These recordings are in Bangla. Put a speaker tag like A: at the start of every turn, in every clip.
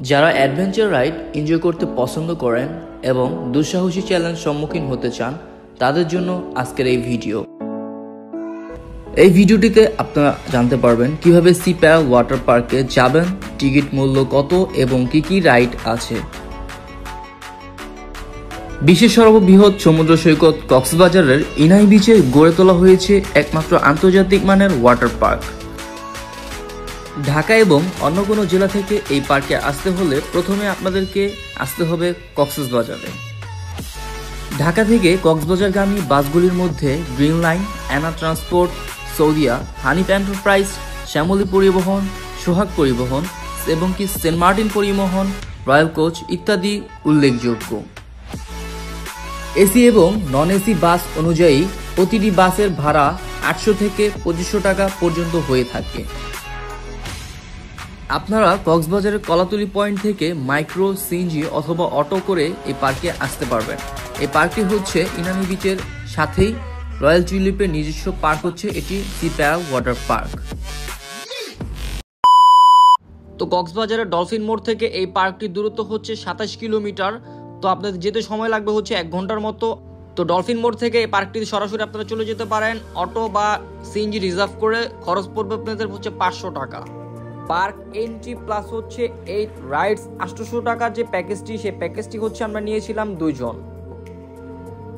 A: যারা অ্যাডভেঞ্চার রাইড এনজয় করতে পছন্দ করেন এবং দুঃসাহসী চ্যালেঞ্জ সম্মুখীন হতে চান তাদের জন্য আজকের এই ভিডিও। এই ভিডিওটিতে আপনারা জানতে পারবেন কিভাবে সি প্যারাল ওয়াটার পার্কে যাবেন, টিকিট মূল্য কত এবং কি কি রাইড আছে। বিশ্বের সর্ববৃহৎ সমুদ্র সৈকত কক্সবাজারের ইনাই বিচে গড়ে তোলা হয়েছে একমাত্র আন্তর্জাতিক মানের ওয়াটার পার্ক। ঢাকা এবং অন্য কোনো জেলা থেকে এই পার্কে আসতে হলে প্রথমে আপনাদেরকে আসতে হবে কক্সবাজারে। ঢাকা থেকে কক্সবাজারগামী বাসগুলির মধ্যে green line, Ena transport, Saudia, Hanif enterprise, Shyamoli Paribahan, Sohag Paribahan এবং কি সেন্ট মার্টিন পরিবহন, রয়্যাল কোচ ইত্যাদি উল্লেখযোগ্য। এসি এবং নন এসি বাস অনুযায়ী প্রতিটি বাসের ভাড়া 800 থেকে 2500 টাকা পর্যন্ত হয়ে থাকে। আপনারা কক্সবাজারের কলাতলি পয়েন্ট থেকে মাইক্রো, সিএনজি অথবা অটো করে এই পার্কে আসতে পারবেন। এই পার্কটি হচ্ছে ইনানি বিচের সাথেই রয়্যাল টিউলিপের নিজস্ব পার্ক হচ্ছে এটি সি প্যারাল ওয়াটার পার্ক। তো কক্সবাজারের ডলফিন মোড় থেকে এই পার্কটির দূরত্ব হচ্ছে 27 কিলোমিটার। তো আপনাদের যেতে সময় লাগবে হচ্ছে 1 ঘন্টার মতো। তো ডলফিন মোড় থেকে এই পার্কটিতে সরাসরি আপনারা চলে যেতে পারেন। অটো বা সিএনজি রিজার্ভ করে খরচ পড়বে আপনাদের হচ্ছে 500 টাকা। পার্ক এন্ট্রি প্লাস হচ্ছে 8 রাইডস 800 টাকার যে প্যাকেজটি, সেই প্যাকেজটি হচ্ছে আমরা নিয়েছিলাম 2 জন।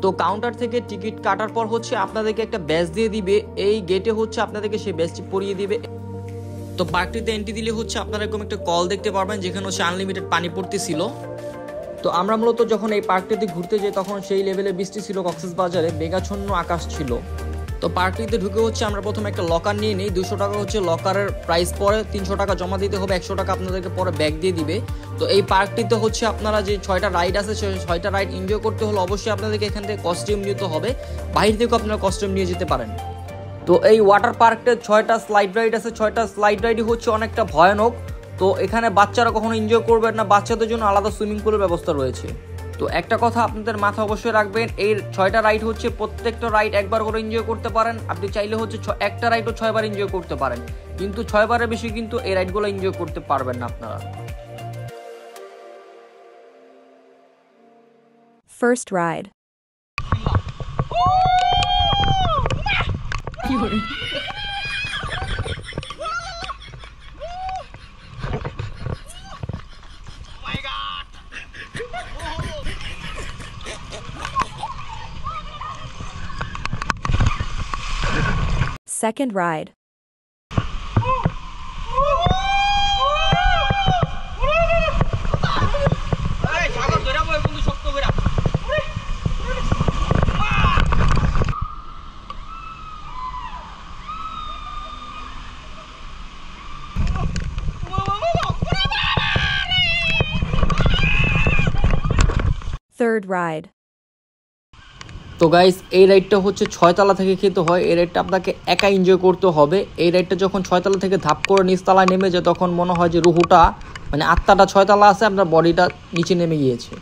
A: তো কাউন্টার থেকে টিকিট কাটার পর হচ্ছে আপনাদেরকে একটা ব্যাজ দিয়ে দিবে। এই গেটে হচ্ছে আপনাদেরকে সেই ব্যাজটি পরিয়ে দিবে। তো পার্কটিতে এন্ট্রি দিলে হচ্ছে আপনারা এরকম একটা কল দেখতে পারবেন যেখানে হচ্ছে আনলিমিটেড পানি পড়তেছিল। তো আমরা মূলত যখন এই পার্কটিতে ঘুরতে যাই তখন সেই লেভেলে বৃষ্টি ছিল, কক্সবাজারে মেঘাচ্ছন্ন আকাশ ছিল। তো পার্কটিতে ঢুকে হচ্ছে আমরা প্রথমে একটা লকার নিয়ে নিই। 200 টাকা হচ্ছে লকারের প্রাইস, পরে 300 টাকা জমা দিতে হবে, 100 টাকা আপনাদেরকে পরে ব্যাগ দিয়ে দিবে। তো এই পার্কটিতে হচ্ছে আপনারা যে 6টা রাইড আছে সেই 6টা রাইড এনজয় করতে হলে অবশ্যই আপনাদেরকে এখান থেকে কস্টিউম নিতে হবে। বাইরে থেকেও আপনারা কস্টিউম নিয়ে যেতে পারেন। তো এই ওয়াটার পার্কটা 6টা স্লাইড রাইড আছে। 6টা স্লাইড রাইডই হচ্ছে অনেকটা ভয়ানক। তো এখানে বাচ্চারা কখনো এনজয় করবেন না, বাচ্চাদের জন্য আলাদা সুইমিং পুলের ব্যবস্থা রয়েছে। তো একটা কথা আপনাদের মাথা অবশ্যই রাখবেন, এই 6টা রাইড হচ্ছে প্রত্যেকটা রাইড একবার করে এনজয় করতে পারেন। আপনি চাইলে হচ্ছে একটা রাইডও 6 বার এনজয় করতে পারেন, কিন্তু 6 বারের বেশি কিন্তু এই রাইডগুলো এনজয় করতে পারবেন না আপনারা।
B: First ride. Second ride. Third ride.
A: তো গাইস, এই রাইডটা হচ্ছে 6 তলা থেকে খেতে হয়। এই রাইডটা আপনাকে একা এনজয় করতে হবে। এই রাইডটা যখন 6 তলা থেকে ধাপ করে নিচ তলায় নেমে যায় তখন মনে হয় যে রুহুটা মানে আত্মাটা 6 তলা আছে, আপনার বডিটা নিচে নেমে গিয়েছে।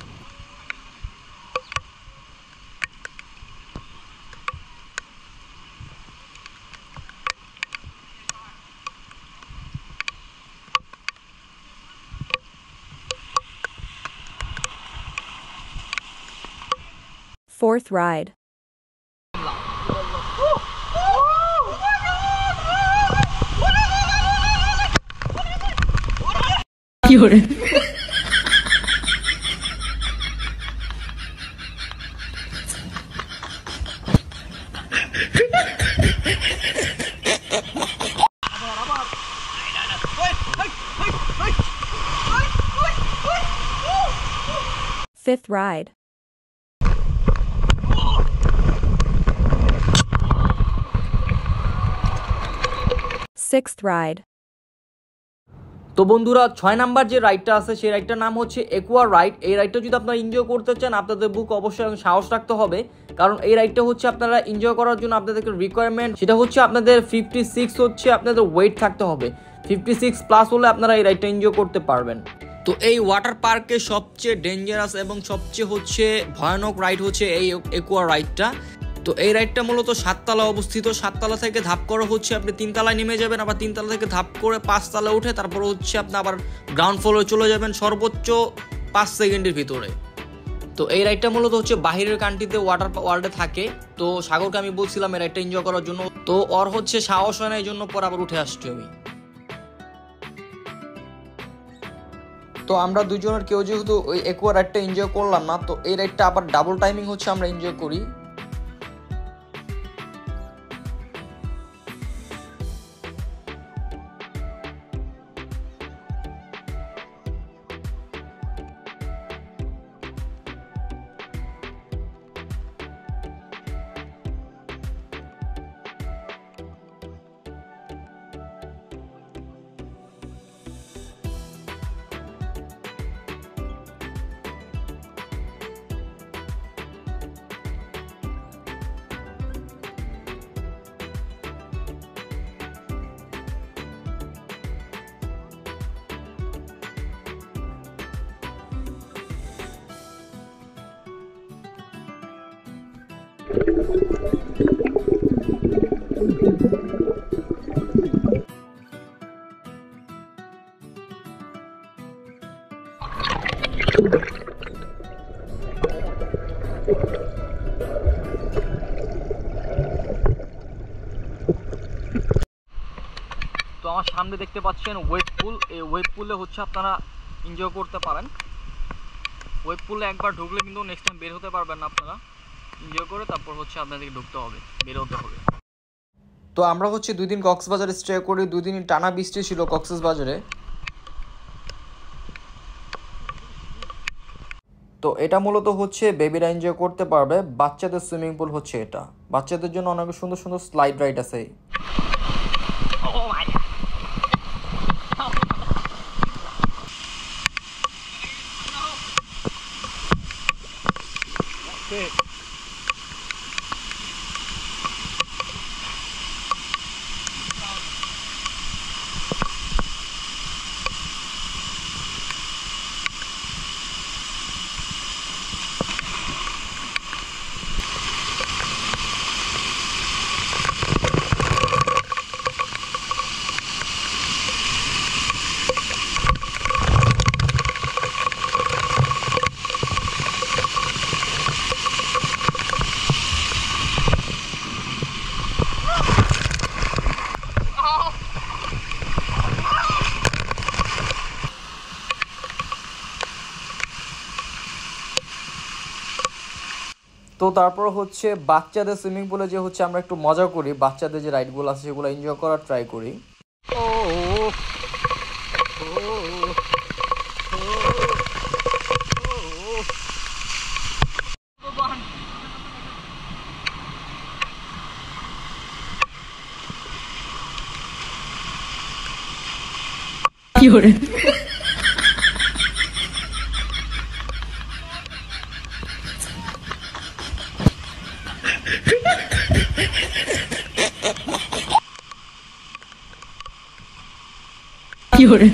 B: Fourth ride. Fifth ride. Sixth ride.
A: তো বন্ধুরা, 6 নাম্বার যে রাইডটা আছে সেই রাইডটার নাম হচ্ছে একুয়া রাইড। এই রাইডটা যদি আপনারা এনজয় করতে চান আপনাদের বুক অবশ্যই সাহস রাখতে হবে, কারণ এই রাইডটা হচ্ছে আপনারা এনজয় করার জন্য আপনাদেরকে রিকোয়ারমেন্ট সেটা হচ্ছে আপনাদের 56 হচ্ছে আপনাদের ওয়েট থাকতে হবে। 56 প্লাস হলে আপনারা এই রাইডটা এনজয় করতে পারবেন। তো এই ওয়াটার পার্কে সবচেয়ে ডেঞ্জারাস এবং সবচেয়ে হচ্ছে ভয়ানক রাইড হচ্ছে এই একুয়া রাইডটা। তো এই রাইডটা মূলত 7 তলা অবস্থিত। 7 তলা থেকে ধাপ করে হচ্ছে আপনি 3 তলায় নেমে যাবেন, আবার 3 তলা থেকে ধাপ করে 5 তলা উঠে তারপর হচ্ছে আপনি আবার গ্রাউন্ড ফ্লোরে চলে যাবেন সর্বোচ্চ 5 সেকেন্ডের ভিতরে। তো এই রাইডটা মূলত হচ্ছে বাহিরের কান্ট্রিতে ওয়াটার ওয়ার্ল্ডে থাকে। তো সাগরকে আমি বলছিলাম এই রাইডটা এনজয় করার জন্য, তো ওর হচ্ছে সাহস হয় না, এই জন্য পরে আবার উঠে আসছি আমি। তো আমরা দুজনের কেউ যেহেতু ওই একুয়া রাইডটা এনজয় করলাম না, তো এই রাইডটা আবার ডাবল টাইমিং হচ্ছে আমরা এনজয় করি। তো আমার সামনে দেখতে পাচ্ছেন ওয়েব পুল। এই ওয়েব পুলে হচ্ছে আপনারা এনজয় করতে পারেন। ওয়েব পুলে একবার ঢুকলে কিন্তু নেক্সট টাইম বের হতে পারবেন না আপনারা। এনজয় করে তারপর হচ্ছে আপনাদেরকে ঢুকতে হবে, বের হতে হবে। তো আমরা হচ্ছে 2 দিন কক্সবাজারে স্টে করি। 2 দিন টানা বৃষ্টি ছিল কক্সবাজারে। তো এটা মূলত হচ্ছে বেবিরা এনজয় করতে পারবে। বাচ্চাদের সুইমিং পুল হচ্ছে এটা। বাচ্চাদের জন্য অনেক সুন্দর সুন্দর স্লাইড রাইড আছে। তো তারপর হচ্ছে বাচ্চাদের সুইমিং পুলে যে হচ্ছে আমরা একটু মজা করি, বাচ্চাদের যে রাইডগুলো আছে সেগুলো এনজয় করার ট্রাই করি।
C: কি হরে কি হরে